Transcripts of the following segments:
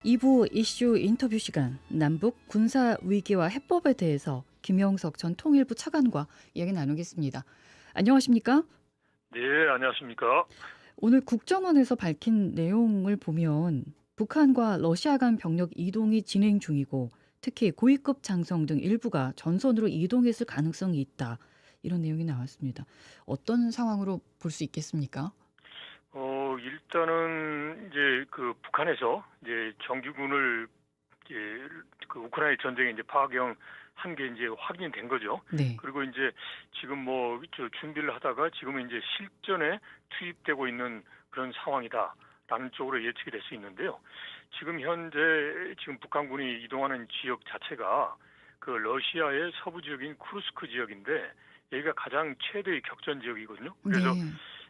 2부 이슈 인터뷰 시간, 남북 군사 위기와 해법에 대해서 김영석 전 통일부 차관과 이야기 나누겠습니다. 안녕하십니까? 네, 안녕하십니까? 오늘 국정원에서 밝힌 내용을 보면 북한과 러시아 간 병력 이동이 진행 중이고 특히 고위급 장성 등 일부가 전선으로 이동했을 가능성이 있다. 이런 내용이 나왔습니다. 어떤 상황으로 볼 수 있겠습니까? 일단은 이제 그 북한에서 이제 정규군을 이제 그 우크라이나 전쟁에 이제 파병 한 게 이제 확인이 된 거죠. 네. 그리고 이제 지금 뭐 저 준비를 하다가 지금은 이제 실전에 투입되고 있는 그런 상황이다라는 쪽으로 예측이 될 수 있는데요. 지금 현재 지금 북한군이 이동하는 지역 자체가 그 러시아의 서부 지역인 쿠르스크 지역인데 여기가 가장 최대의 격전 지역이거든요. 그래서 네.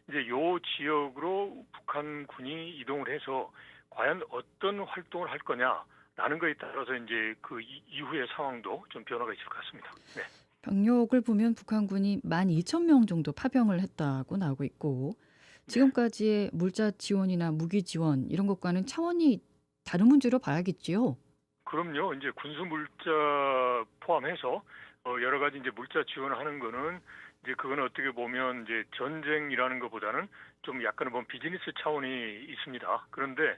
이제 요 지역으로 북한군이 이동을 해서 과연 어떤 활동을 할 거냐라는 거에 따라서 이제 그 이후의 상황도 좀 변화가 있을 것 같습니다. 네. 병력을 보면 북한군이 12,000명 정도 파병을 했다고 나오고 있고 네. 지금까지의 물자 지원이나 무기 지원 이런 것과는 차원이 다른 문제로 봐야겠지요. 그럼요. 이제 군수 물자 포함해서 여러 가지 이제 물자 지원을 하는 거는 이제 그건 어떻게 보면 이제 전쟁이라는 것보다는 좀 약간은 뭐 비즈니스 차원이 있습니다. 그런데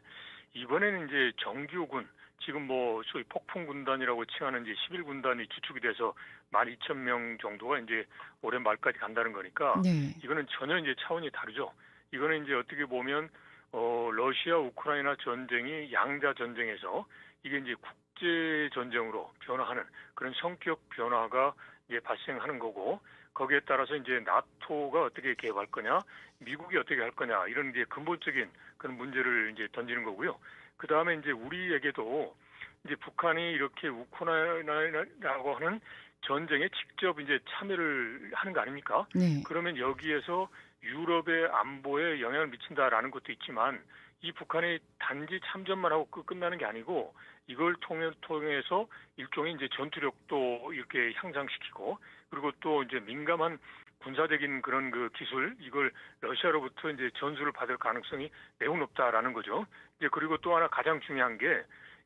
이번에는 이제 정규군 지금 뭐 소위 폭풍 군단이라고 칭하는 이제 11군단이 주축이 돼서 12,000명 정도가 이제 올해 말까지 간다는 거니까 네. 이거는 전혀 이제 차원이 다르죠. 이거는 이제 어떻게 보면 러시아 우크라이나 전쟁이 양자 전쟁에서 이게 이제 국제 전쟁으로 변화하는 그런 성격 변화가 이제 발생하는 거고 거기에 따라서 이제 나토가 어떻게 개입할 거냐, 미국이 어떻게 할 거냐 이런 이제 근본적인 그런 문제를 이제 던지는 거고요. 그 다음에 이제 우리에게도 이제 북한이 이렇게 우크라이나라고 하는 전쟁에 직접 이제 참여를 하는 거 아닙니까? 네. 그러면 여기에서 유럽의 안보에 영향을 미친다라는 것도 있지만 이 북한이 단지 참전만 하고 끝나는 게 아니고 이걸 통해서 일종의 이제 전투력도 이렇게 향상시키고 그리고 또 이제 민감한 군사적인 그런 그 기술 이걸 러시아로부터 이제 전수를 받을 가능성이 매우 높다라는 거죠. 이제 그리고 또 하나 가장 중요한 게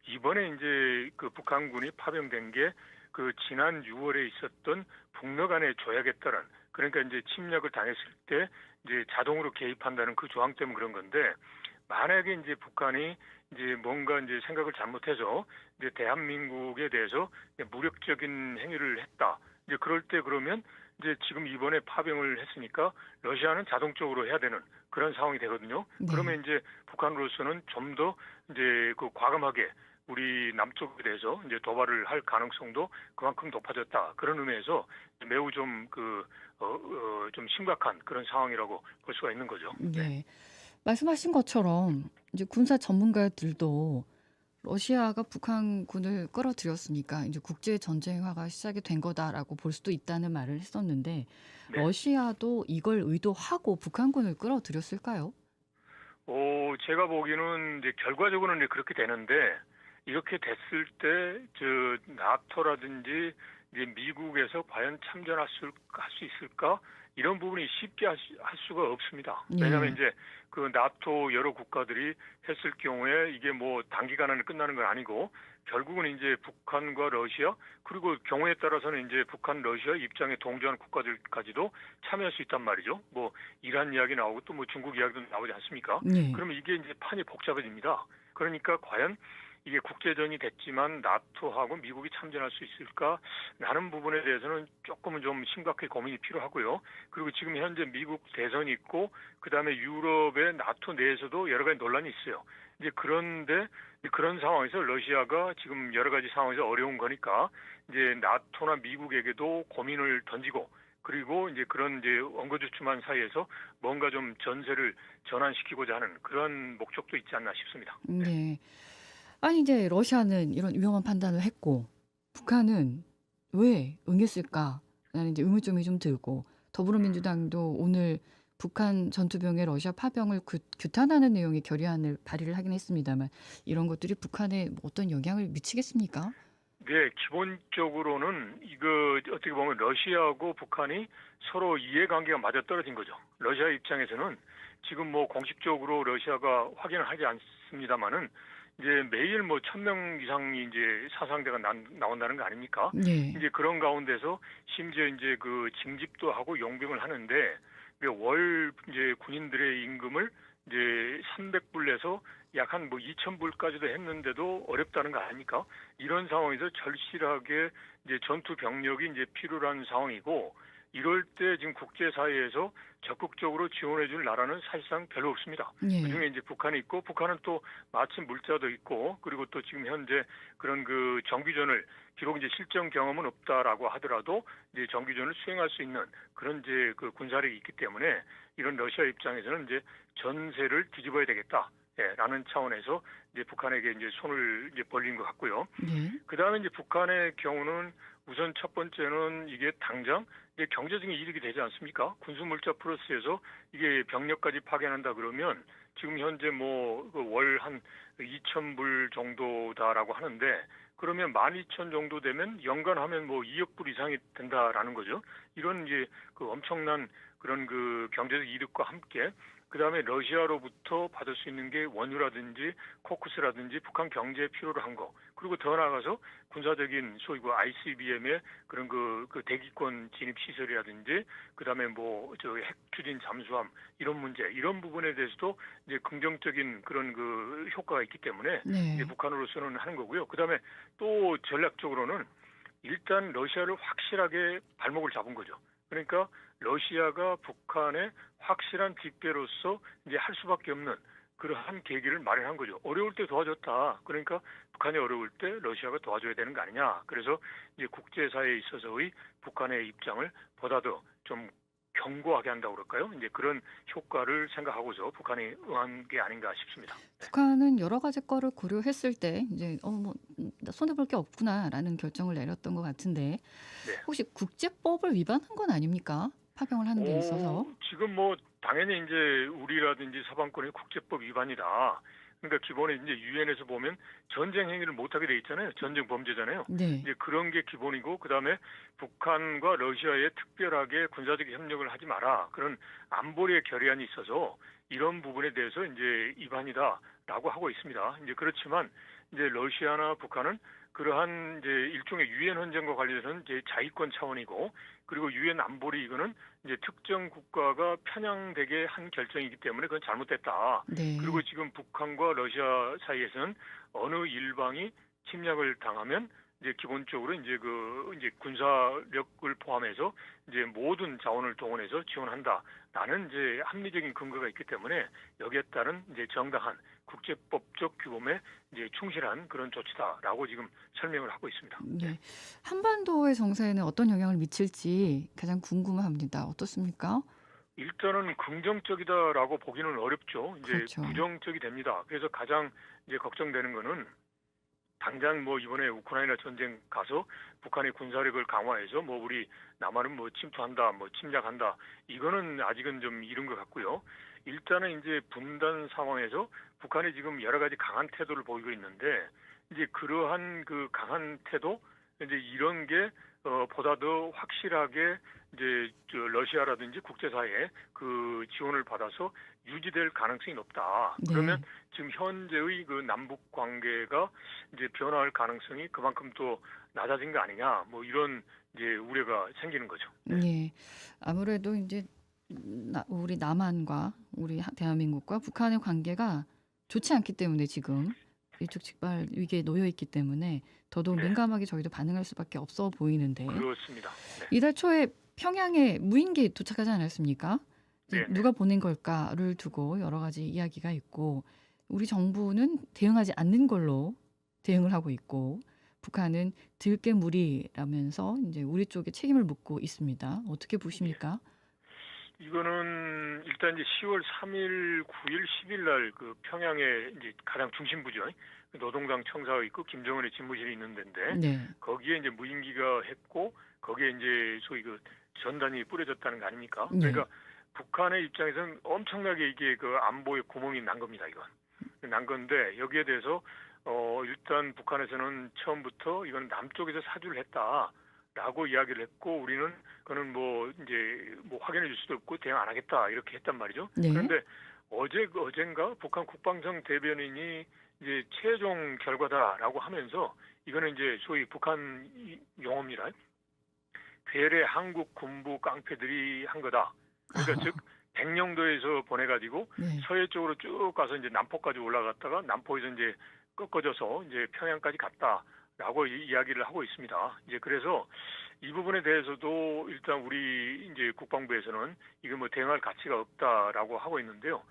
이번에 이제 그 북한군이 파병된 게 그 지난 6월에 있었던 북러 간의 조약에 따른 그러니까 이제 침략을 당했을 때 이제 자동으로 개입한다는 그 조항 때문에 그런 건데 만약에 이제 북한이 이제 뭔가 이제 생각을 잘못해서 이제 대한민국에 대해서 무력적인 행위를 했다. 이제 그럴 때 그러면 이제 지금 이번에 파병을 했으니까 러시아는 자동적으로 해야 되는 그런 상황이 되거든요. 네. 그러면 이제 북한으로서는 좀 더 이제 그 과감하게 우리 남쪽에 대해서 이제 도발을 할 가능성도 그만큼 높아졌다. 그런 의미에서 매우 좀 좀 심각한 그런 상황이라고 볼 수가 있는 거죠. 네. 네. 말씀하신 것처럼 이제 군사 전문가들도 러시아가 북한군을 끌어들였으니까 이제 국제 전쟁화가 시작이 된 거다라고 볼 수도 있다는 말을 했었는데 네. 러시아도 이걸 의도하고 북한군을 끌어들였을까요? 제가 보기에는 이제 결과적으로는 이제 그렇게 되는데 이렇게 됐을 때 저 나토라든지 이제 미국에서 과연 참전할 할 수 있을까? 이런 부분이 쉽게 할 수가 없습니다. 왜냐하면 예. 이제 그 나토 여러 국가들이 했을 경우에 이게 뭐 단기간 안에 끝나는 건 아니고 결국은 이제 북한과 러시아 그리고 경우에 따라서는 이제 북한 러시아 입장에 동조하는 국가들까지도 참여할 수 있단 말이죠. 뭐 이란 이야기 나오고 또 뭐 중국 이야기도 나오지 않습니까? 네. 그러면 이게 이제 판이 복잡해집니다. 그러니까 과연 이게 국제전이 됐지만 나토하고 미국이 참전할 수 있을까라는 부분에 대해서는 조금은 좀 심각하게 고민이 필요하고요. 그리고 지금 현재 미국 대선이 있고 그다음에 유럽의 나토 내에서도 여러 가지 논란이 있어요. 이제 그런데 그런 상황에서 러시아가 지금 여러 가지 상황에서 어려운 거니까 이제 나토나 미국에게도 고민을 던지고 그리고 이제 그런 이제 엉거주춤한 사이에서 뭔가 좀 전세를 전환시키고자 하는 그런 목적도 있지 않나 싶습니다. 네. 네. 아니 이제 러시아는 이런 위험한 판단을 했고 북한은 왜 응했을까라는 이제 의문점이 좀 들고 음. 더불어민주당도 오늘 북한 전투병의 러시아 파병을 규탄하는 내용의 결의안을 발의를 하긴 했습니다만 이런 것들이 북한에 뭐 어떤 영향을 미치겠습니까? 네, 기본적으로는 이거 어떻게 보면 러시아하고 북한이 서로 이해관계가 맞아떨어진 거죠. 러시아 입장에서는 지금 뭐 공식적으로 러시아가 확인을 하지 않습니다만은 이제 매일 뭐 1,000명 이상이 이제 사상자가 나온다는 거 아닙니까? 네. 이제 그런 가운데서 심지어 이제 그 징집도 하고 용병을 하는데 월 이제 군인들의 임금을 이제 300불에서 약 한 뭐 2,000불까지도 했는데도 어렵다는 거 아닙니까? 이런 상황에서 절실하게 이제 전투 병력이 이제 필요한 상황이고 이럴 때 지금 국제사회에서 적극적으로 지원해줄 나라는 사실상 별로 없습니다. 예. 그중에 이제 북한이 있고 북한은 또 마침 물자도 있고 그리고 또 지금 현재 그런 그 정규전을 비록 이제 실전 경험은 없다라고 하더라도 이제 정규전을 수행할 수 있는 그런 이제 그 군사력이 있기 때문에 이런 러시아 입장에서는 이제 전세를 뒤집어야 되겠다. 예, 라는 차원에서 이제 북한에게 이제 손을 이제 벌린 것 같고요. 네. 그 다음에 이제 북한의 경우는 우선 첫 번째는 이게 당장 이제 경제적인 이득이 되지 않습니까? 군수물자 플러스에서 이게 병력까지 파견한다 그러면 지금 현재 뭐 월 한 2,000불 정도다라고 하는데 그러면 12,000 정도 되면 연간 하면 뭐 2억 불 이상이 된다라는 거죠. 이런 이제 그 엄청난 그런 그 경제적 이득과 함께 그다음에 러시아로부터 받을 수 있는 게 원유라든지 코크스라든지 북한 경제에 필요로 한 거. 그리고 더 나아가서 군사적인 소위 그 ICBM의 그런 그 대기권 진입 시설이라든지 그다음에 뭐 저 핵 추진 잠수함 이런 문제 이런 부분에 대해서도 이제 긍정적인 그런 그 효과가 있기 때문에 이제 네. 북한으로서는 하는 거고요. 그다음에 또 전략적으로는 일단 러시아를 확실하게 발목을 잡은 거죠. 그러니까 러시아가 북한의 확실한 뒷배로서 이제 할 수밖에 없는 그러한 계기를 마련한 거죠. 어려울 때 도와줬다. 그러니까 북한이 어려울 때 러시아가 도와줘야 되는 거 아니냐. 그래서 이제 국제사회에 있어서의 북한의 입장을 보다 더 좀 견고하게 한다고 그럴까요? 이제 그런 효과를 생각하고서 북한이 응한 게 아닌가 싶습니다. 네. 북한은 여러 가지 거를 고려했을 때 이제 나 손해 볼 게 없구나라는 결정을 내렸던 것 같은데 네. 혹시 국제법을 위반한 건 아닙니까? 파병을 하는 데 있어서? 지금 뭐 당연히 이제 우리라든지 서방권의 국제법 위반이다. 그러니까 기본에 이제 유엔에서 보면 전쟁 행위를 못하게 돼 있잖아요. 전쟁 범죄잖아요. 네. 이제 그런 게 기본이고 그다음에 북한과 러시아에 특별하게 군사적 협력을 하지 마라. 그런 안보리의 결의안이 있어서 이런 부분에 대해서 이제 위반이다라고 하고 있습니다. 이제 그렇지만 이제 러시아나 북한은 그러한 이제 일종의 유엔 헌정과 관련해서는 이제 자위권 차원이고 그리고 유엔 안보리 이거는 이제 특정 국가가 편향되게 한 결정이기 때문에 그건 잘못됐다. 네. 그리고 지금 북한과 러시아 사이에서는 어느 일방이 침략을 당하면 이제 기본적으로 이제 그 이제 군사력을 포함해서 이제 모든 자원을 동원해서 지원한다라는 이제 합리적인 근거가 있기 때문에 여기에 따른 이제 정당한 국제법적 규범에 이제 충실한 그런 조치다라고 지금 설명을 하고 있습니다. 네. 네. 한반도의 정세에는 어떤 영향을 미칠지 가장 궁금합니다. 어떻습니까? 일단은 긍정적이다라고 보기는 어렵죠. 이제 그렇죠. 부정적이 됩니다. 그래서 가장 이제 걱정되는 거는 당장 뭐 이번에 우크라이나 전쟁 가서 북한의 군사력을 강화해서 뭐 우리 남한은 뭐 침투한다, 뭐 침략한다. 이거는 아직은 좀 이른 것 같고요. 일단은 이제 분단 상황에서 북한이 지금 여러 가지 강한 태도를 보이고 있는데 이제 그러한 그 강한 태도 이제 이런 게 보다 더 확실하게 이제 저 러시아라든지 국제사회에 그 지원을 받아서 유지될 가능성이 높다. 네. 그러면 지금 현재의 그 남북 관계가 이제 변화할 가능성이 그만큼 또 낮아진 거 아니냐. 뭐 이런 이제 우려가 생기는 거죠. 네. 네. 아무래도 이제 우리 남한과 우리 대한민국과 북한의 관계가 좋지 않기 때문에 지금 일촉즉발 위기에 놓여 있기 때문에 더더욱 네. 민감하게 저희도 반응할 수밖에 없어 보이는데 그렇습니다. 네. 이달 초에 평양에 무인기 도착하지 않았습니까? 이제 네네. 누가 보낸 걸까를 두고 여러 가지 이야기가 있고 우리 정부는 대응하지 않는 걸로 대응을 하고 있고 북한은 들깨 무리라면서 이제 우리 쪽에 책임을 묻고 있습니다. 어떻게 보십니까? 이거는 일단 이제 10월 3일, 9일, 10일 날 그 평양에 이제 가장 중심부죠. 노동당 청사가 있고 김정은의 집무실이 있는 데인데 네. 거기에 이제 무인기가 했고 거기에 이제 소위 그 전단이 뿌려졌다는 거 아닙니까? 네. 그러니까 북한의 입장에서는 엄청나게 이게 그 안보에 구멍이 난 겁니다. 이건 난 건데 여기에 대해서 일단 북한에서는 처음부터 이건 남쪽에서 사주를 했다라고 이야기를 했고 우리는 그거는 뭐 이제 뭐 확인해 줄 수도 없고 대응 안 하겠다 이렇게 했단 말이죠. 네. 그런데 어젠가 북한 국방성 대변인이 이제 최종 결과다라고 하면서 이거는 이제 소위 북한 용어입니다. 괴뢰 한국 군부 깡패들이 한 거다. 그러니까 즉 백령도에서 보내가지고 네. 서해 쪽으로 쭉 가서 이제 남포까지 올라갔다가 남포에서 이제 꺾어져서 이제 평양까지 갔다라고 이야기를 하고 있습니다. 이제 그래서 이 부분에 대해서도 일단 우리 이제 국방부에서는 이게 뭐 대응할 가치가 없다라고 하고 있는데요.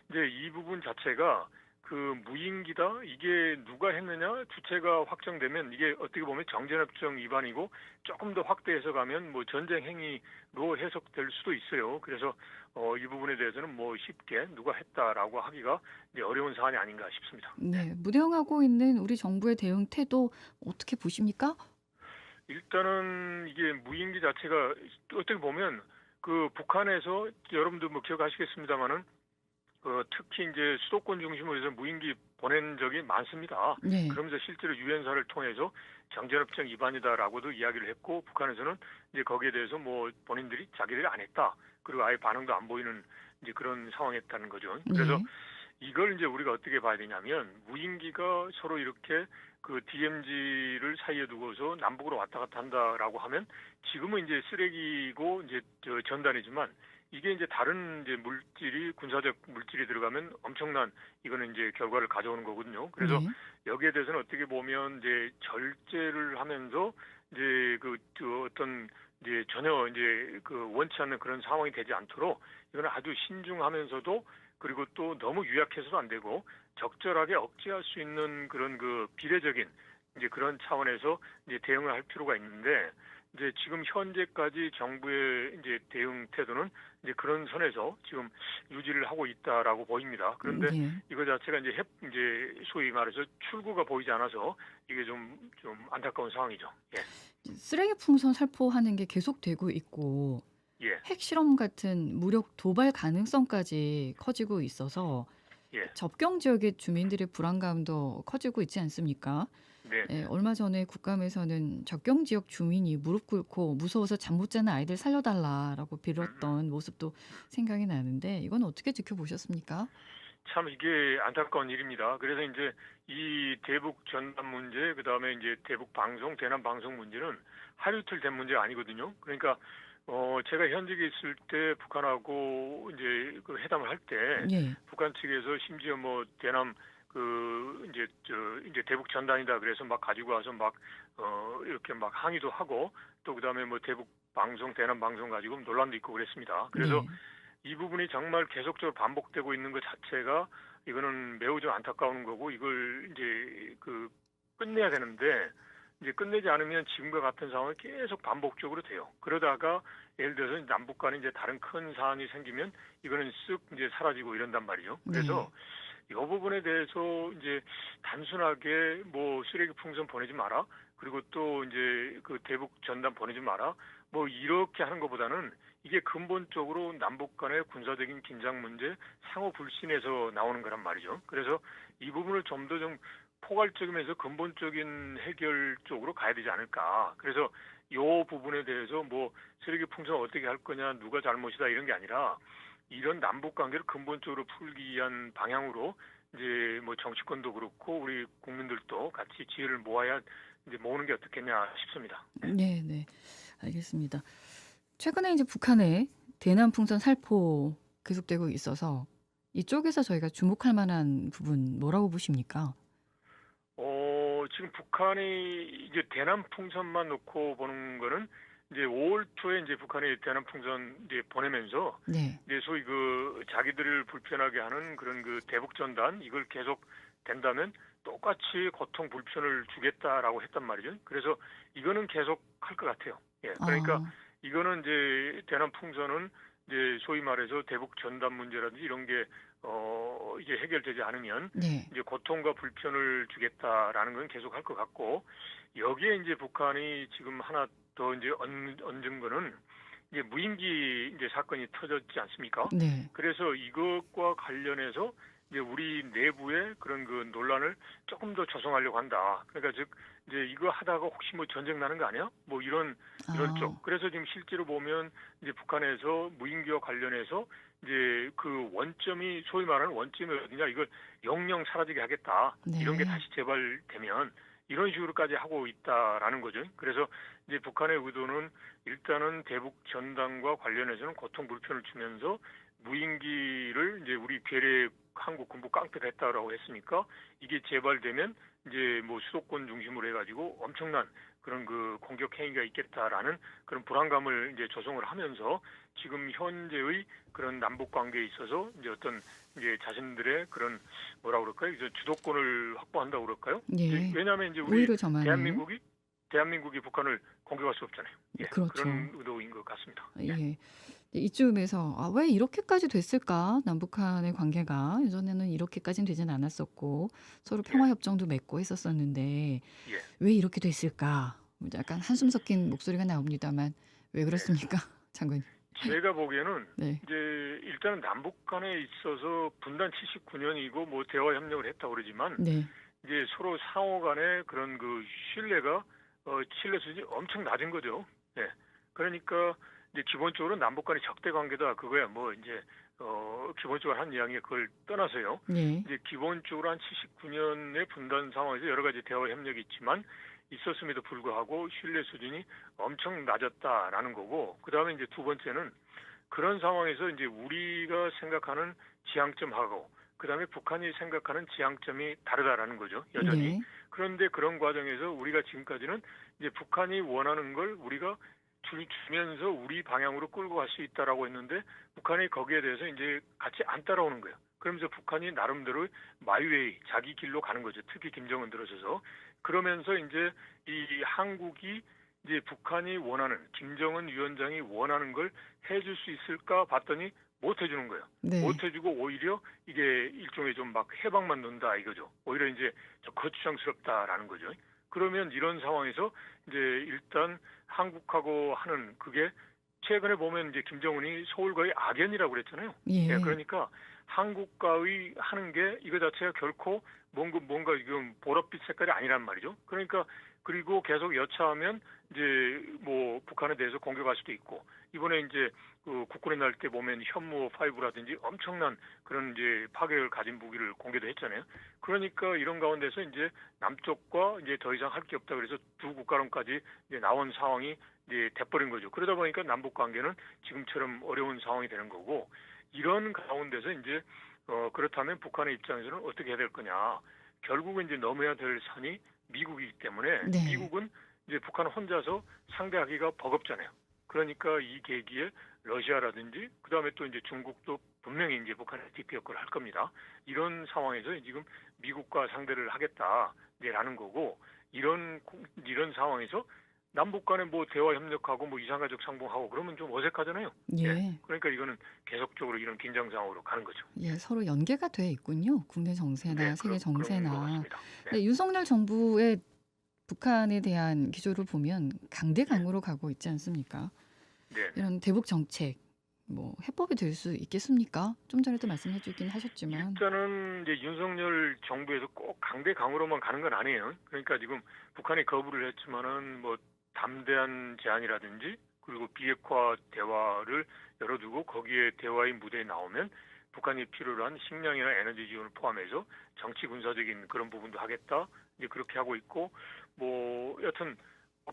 이제 이 부분 자체가 그 무인기다 이게 누가 했느냐 주체가 확정되면 이게 어떻게 보면 정전협정 위반이고 조금 더 확대해서 가면 뭐 전쟁 행위로 해석될 수도 있어요. 그래서 이 부분에 대해서는 뭐 쉽게 누가 했다라고 하기가 이제 어려운 사안이 아닌가 싶습니다. 네. 무대응하고 있는 우리 정부의 대응 태도 어떻게 보십니까? 일단은 이게 무인기 자체가 어떻게 보면 그 북한에서 여러분들 뭐 기억하시겠습니다마는 특히 이제 수도권 중심으로 해서 무인기 보낸 적이 많습니다. 네. 그러면서 실제로 유엔사를 통해서 정전협정 위반이다라고도 이야기를 했고 북한에서는 이제 거기에 대해서 뭐 본인들이 자기들이 안 했다. 그리고 아예 반응도 안 보이는 이제 그런 상황이었다는 거죠. 그래서 네. 이걸 이제 우리가 어떻게 봐야 되냐면 무인기가 서로 이렇게 그 DMZ를 사이에 두고서 남북으로 왔다 갔다 한다라고 하면 지금은 이제 쓰레기고 이제 전단이지만 이게 이제 다른 이제 물질이 군사적 물질이 들어가면 엄청난 이거는 이제 결과를 가져오는 거거든요. 그래서 네. 여기에 대해서는 어떻게 보면 이제 절제를 하면서 이제 그 어떤 이제 전혀 이제 그 원치 않는 그런 상황이 되지 않도록 이거는 아주 신중하면서도 그리고 또 너무 유약해서도 안 되고 적절하게 억제할 수 있는 그런 그 비례적인 이제 그런 차원에서 이제 대응을 할 필요가 있는데 이제 지금 현재까지 정부의 이제 대응 태도는 이제 그런 선에서 지금 유지를 하고 있다라고 보입니다. 그런데 네. 이거 자체가 이제 소위 말해서 출구가 보이지 않아서 이게 좀 안타까운 상황이죠. 예. 쓰레기 풍선 살포하는 게 계속되고 있고 예. 핵실험 같은 무력 도발 가능성까지 커지고 있어서 예. 접경 지역의 주민들의 불안감도 커지고 있지 않습니까? 네, 예, 네. 얼마 전에 국감에서는 접경 지역 주민이 무릎 꿇고 무서워서 잠 못 자는 아이들 살려달라라고 빌었던 모습도 생각이 나는데 이건 어떻게 지켜보셨습니까? 참 이게 안타까운 일입니다. 그래서 이제 이 대북 전단 문제, 그 다음에 이제 대북 방송, 대남 방송 문제는 하루 이틀 된 문제가 아니거든요. 그러니까 제가 현직에 있을 때 북한하고 이제 그 회담을 할 때 예. 북한 측에서 심지어 뭐 대남 이제 대북 전단이다 그래서 막 가지고 와서 막 이렇게 막 항의도 하고 또 그다음에 뭐 대북 방송, 대남 방송 가지고 논란도 있고 그랬습니다. 그래서 네. 이 부분이 정말 계속적으로 반복되고 있는 것 자체가 이거는 매우 좀 안타까운 거고 이걸 이제 그 끝내야 되는데 이제 끝내지 않으면 지금과 같은 상황이 계속 반복적으로 돼요. 그러다가 예를 들어서 남북 간에 이제 다른 큰 사안이 생기면 이거는 쓱 이제 사라지고 이런단 말이죠. 그래서 이 부분에 대해서 이제 단순하게 뭐 쓰레기 풍선 보내지 마라. 그리고 또 이제 그 대북 전단 보내지 마라. 뭐 이렇게 하는 것보다는 이게 근본적으로 남북 간의 군사적인 긴장 문제, 상호 불신에서 나오는 거란 말이죠. 그래서 이 부분을 좀 더 좀 포괄적이면서 근본적인 해결 쪽으로 가야 되지 않을까. 그래서 이 부분에 대해서 뭐 쓰레기 풍선 어떻게 할 거냐, 누가 잘못이다 이런 게 아니라 이런 남북 관계를 근본적으로 풀기 위한 방향으로 이제 뭐 정치권도 그렇고 우리 국민들도 같이 지혜를 모아야 이제 모으는 게 어떻겠냐 싶습니다. 네, 네. 알겠습니다. 최근에 이제 북한의 대남 풍선 살포 계속되고 있어서 이쪽에서 저희가 주목할 만한 부분 뭐라고 보십니까? 지금 북한이 이제 대남 풍선만 놓고 보는 거는 이제 5월 초에 이제 북한이 대남 풍선 이제 보내면서 네. 이제 소위 그 자기들을 불편하게 하는 그런 그 대북 전단 이걸 계속 된다면 똑같이 고통 불편을 주겠다라고 했단 말이죠. 그래서 이거는 계속 할 것 같아요. 예. 그러니까 아, 이거는 이제 대남 풍선은 이제 소위 말해서 대북 전단 문제라든지 이런 게 이제 해결되지 않으면 네. 이제 고통과 불편을 주겠다라는 건 계속 할 것 같고 여기에 이제 북한이 지금 하나 더 이제 얹은 거는 이제 무인기 이제 사건이 터졌지 않습니까? 네. 그래서 이것과 관련해서 이제 우리 내부의 그런 그 논란을 조금 더 조성하려고 한다. 그러니까 즉 이제 이거 하다가 혹시 뭐 전쟁 나는 거 아니야? 뭐 이런 아, 쪽. 그래서 지금 실제로 보면 이제 북한에서 무인기와 관련해서 이제 그 원점이 소위 말하는 원점이 어디냐 이걸 영영 사라지게 하겠다. 이런 게 네. 다시 재발되면 이런 식으로까지 하고 있다라는 거죠. 그래서 이제 북한의 의도는 일단은 대북 전단과 관련해서는 고통 불편을 주면서 무인기를 이제 우리 배례 한국 군부 깡패했다라고 했으니까 이게 재발되면 이제 뭐 수도권 중심으로 해가지고 엄청난 그런 그 공격 행위가 있겠다라는 그런 불안감을 이제 조성을 하면서 지금 현재의 그런 남북 관계에 있어서 이제 어떤 이제 자신들의 그런 뭐라 그럴까요? 이제 주도권을 확보한다고 그럴까요? 예. 왜냐하면 이제 우리 우위를 점하는. 대한민국이 북한을 공격할 수 없잖아요. 예, 그렇죠. 그런 의도인 것 같습니다. 예, 예. 이쯤에서 왜 이렇게까지 됐을까? 남북한의 관계가 예전에는 이렇게까지는 되진 않았었고 서로 예, 평화 협정도 맺고 했었었는데 예, 왜 이렇게 됐을까? 약간 한숨 섞인 목소리가 나옵니다만 왜 네. 그렇습니까, 장관님? 제가 보기에는 네. 이제 일단은 남북 간에 있어서 분단 79년이고 뭐 대화 협력을 했다고 그러지만 네. 이제 서로 상호 간의 그런 그 신뢰가 신뢰 수준이 엄청 낮은 거죠. 예. 그러니까 이제 기본적으로 남북 간의 적대 관계다 그거야 뭐 이제 기본적으로 한 이야기 그걸 떠나서요. 네. 이제 기본적으로 한 79년의 분단 상황에서 여러 가지 대화 협력이 있지만 있었음에도 불구하고 신뢰 수준이 엄청 낮았다라는 거고 그다음에 이제 두 번째는 그런 상황에서 이제 우리가 생각하는 지향점하고 그다음에 북한이 생각하는 지향점이 다르다라는 거죠. 여전히. 네. 그런데 그런 과정에서 우리가 지금까지는 이제 북한이 원하는 걸 우리가 주면서 우리 방향으로 끌고 갈 수 있다라고 했는데 북한이 거기에 대해서 이제 같이 안 따라오는 거예요. 그러면서 북한이 나름대로 마이웨이 자기 길로 가는 거죠. 특히 김정은 들어서서 그러면서 이제 이 한국이 이제 북한이 원하는 김정은 위원장이 원하는 걸 해줄 수 있을까 봤더니 못 해주는 거예요. 네. 못 해주고 오히려 이게 일종의 좀 막 해방만 논다 이거죠. 오히려 이제 좀 거추장스럽다라는 거죠. 그러면 이런 상황에서 이제 일단 한국하고 하는 그게 최근에 보면 이제 김정은이 서울과의 악연이라고 그랬잖아요. 예. 예, 그러니까 한국과의 하는 게 이거 자체가 결코 뭔가 지금 보랏빛 색깔이 아니란 말이죠. 그러니까 그리고 계속 여차하면 이제 뭐 북한에 대해서 공격할 수도 있고 이번에 이제 그 국군의 날 때 보면 현무 5라든지 엄청난 그런 이제 파괴를 가진 무기를 공개도 했잖아요. 그러니까 이런 가운데서 이제 남쪽과 이제 더 이상 할 게 없다 그래서 두 국가론까지 이제 나온 상황이 이제 돼버린 거죠. 그러다 보니까 남북 관계는 지금처럼 어려운 상황이 되는 거고 이런 가운데서 이제 그렇다면 북한의 입장에서는 어떻게 해야 될 거냐. 결국은 이제 넘어야 될 선이 미국이기 때문에 네. 미국은 이제 북한 혼자서 상대하기가 버겁잖아요. 그러니까 이 계기에 러시아라든지 그다음에 또 이제 중국도 분명히 이제 북한의 DP 역할을 할 겁니다. 이런 상황에서 지금 미국과 상대를 하겠다라는 거고 이런 상황에서 남북 간에 뭐 대화 협력하고 뭐 이산가족 상봉하고 그러면 좀 어색하잖아요. 예. 그러니까 이거는 계속적으로 이런 긴장 상황으로 가는 거죠. 예, 서로 연계가 돼 있군요. 국내 정세나 네, 세계 그런 것 정세나. 같습니다. 네, 윤석열 정부의 북한에 대한 기조를 보면 강대강으로 가고 있지 않습니까? 네. 이런 대북 정책 뭐 해법이 될 수 있겠습니까? 좀 전에도 말씀해 주긴 하셨지만. 일단은 이제 윤석열 정부에서 꼭 강대강으로만 가는 건 아니에요. 그러니까 지금 북한이 거부를 했지만은 뭐 담대한 제안이라든지 그리고 비핵화 대화를 열어두고 거기에 대화의 무대에 나오면 북한이 필요로 한 식량이나 에너지 지원을 포함해서 정치 군사적인 그런 부분도 하겠다. 이제 그렇게 하고 있고 뭐 여튼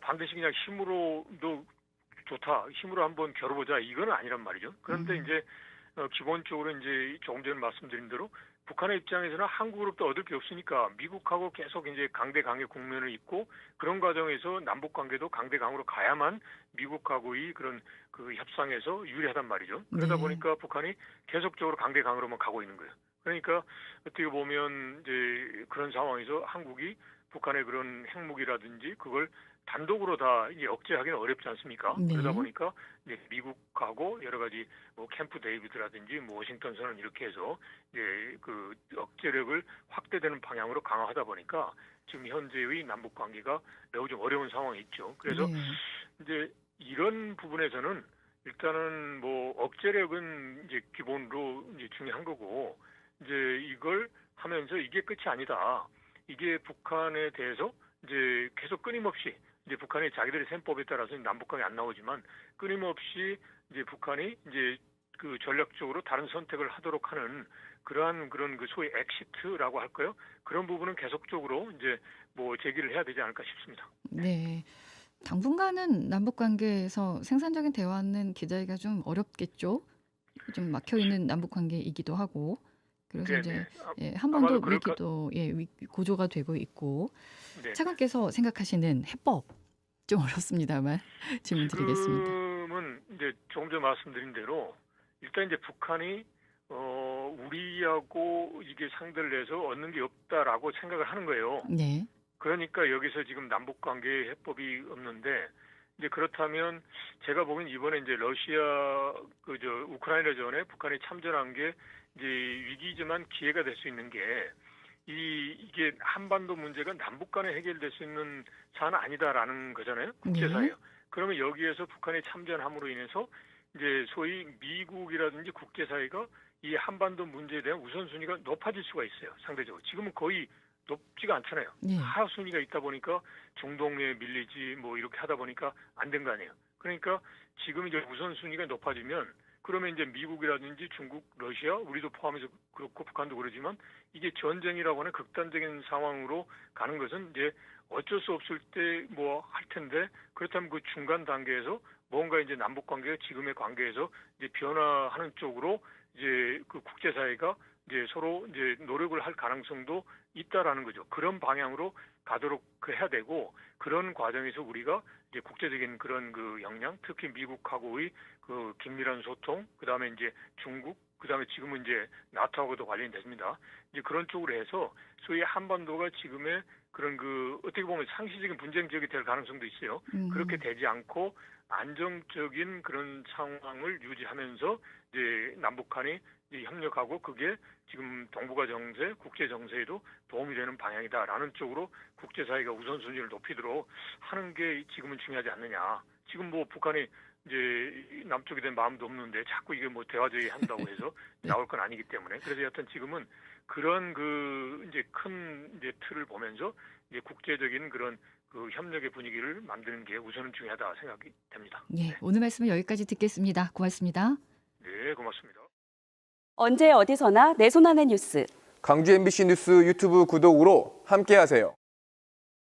반드시 그냥 힘으로도 좋다. 힘으로 한번 겨뤄보자. 이거는 아니란 말이죠. 그런데 이제 기본적으로 이제 조금 전에 말씀드린 대로 북한의 입장에서는 한국으로부터 얻을 게 없으니까 미국하고 계속 이제 강대강의 국면을 잇고 그런 과정에서 남북 관계도 강대강으로 가야만 미국하고의 그런 그 협상에서 유리하단 말이죠. 그러다 네. 보니까 북한이 계속적으로 강대강으로만 가고 있는 거예요. 그러니까 어떻게 보면 이제 그런 상황에서 한국이 북한의 그런 핵무기라든지 그걸 단독으로 다 이제 억제하기는 어렵지 않습니까? 네. 그러다 보니까 이제 미국하고 여러 가지 뭐 캠프 데이비드라든지 뭐 워싱턴 선언 이렇게 해서 이제 그 억제력을 확대되는 방향으로 강화하다 보니까 지금 현재의 남북 관계가 매우 좀 어려운 상황이 있죠. 그래서 네. 이제 이런 부분에서는 일단은 뭐 억제력은 이제 기본으로 이제 중요한 거고 이제 이걸 하면서 이게 끝이 아니다. 이게 북한에 대해서 이제 계속 끊임없이 이제 북한이 자기들의 셈법에 따라서 남북한이 안 나오지만 끊임없이 이제 북한이 이제 그 전략적으로 다른 선택을 하도록 하는 그러한 그런 그 소위 엑시트라고 할까요? 그런 부분은 계속적으로 이제 뭐 제기를 해야 되지 않을까 싶습니다. 네. 당분간은 남북 관계에서 생산적인 대화는 기대하기가 좀 어렵겠죠. 좀 막혀 있는 남북 관계이기도 하고. 그래서 네네. 이제 예, 아마도 한반도 그럴 것. 위기도 예, 고조가 되고 있고 네네. 차관께서 생각하시는 해법 좀 어렵습니다만 질문 드리겠습니다. 지금은 이제 조금 전에 말씀드린 대로 일단 이제 북한이 우리하고 이게 상대를 해서 얻는 게 없다라고 생각을 하는 거예요. 네. 그러니까 여기서 지금 남북 관계에 해법이 없는데 이제 그렇다면 제가 보기엔 이번에 이제 러시아 우크라이나 전에 북한이 참전한 게 이제 위기지만 기회가 될 수 있는 게 이게 한반도 문제가 남북 간에 해결될 수 있는 사안은 아니다라는 거잖아요. 국제사회요. 네. 그러면 여기에서 북한이 참전함으로 인해서 이제 소위 미국이라든지 국제사회가 이 한반도 문제에 대한 우선순위가 높아질 수가 있어요. 상대적으로. 지금은 거의 높지가 않잖아요. 네. 하순위가 있다 보니까 중동에 밀리지 뭐 이렇게 하다 보니까 안 된 거 아니에요. 그러니까 지금 이제 우선순위가 높아지면 그러면 이제 미국이라든지 중국, 러시아, 우리도 포함해서 그렇고 북한도 그러지만 이게 전쟁이라고 하는 극단적인 상황으로 가는 것은 이제 어쩔 수 없을 때 뭐 할 텐데 그렇다면 그 중간 단계에서 뭔가 이제 남북 관계가 지금의 관계에서 이제 변화하는 쪽으로 이제 그 국제사회가 이제 서로 이제 노력을 할 가능성도 있다라는 거죠. 그런 방향으로 가도록 해야 되고 그런 과정에서 우리가 이제 국제적인 그런 그 역량, 특히 미국하고의 그 긴밀한 소통, 그다음에 이제 중국, 그다음에 지금은 이제 나토하고도 관련이 됩니다. 이제 그런 쪽으로 해서 소위 한반도가 지금의 그런 그 어떻게 보면 상시적인 분쟁 지역이 될 가능성도 있어요. 그렇게 되지 않고 안정적인 그런 상황을 유지하면서 이제 남북한이 이제 협력하고 그게 지금 동북아 정세, 국제 정세에도 도움이 되는 방향이다라는 쪽으로 국제사회가 우선순위를 높이도록 하는 게 지금은 중요하지 않느냐. 지금 뭐 북한이 이제 남쪽에 대한 마음도 없는데 자꾸 이게 뭐 대화 제의한다고 해서 네. 나올 건 아니기 때문에 그래서 여하튼 지금은 그런 그 이제 큰 이제 틀을 보면서 이제 국제적인 그런 그 협력의 분위기를 만드는 게 우선은 중요하다 생각이 됩니다. 예, 오늘 말씀은 여기까지 듣겠습니다. 고맙습니다. 네, 고맙습니다. 언제 어디서나 내 손 안의 뉴스. 강주 MBC 뉴스 유튜브 구독으로 함께하세요.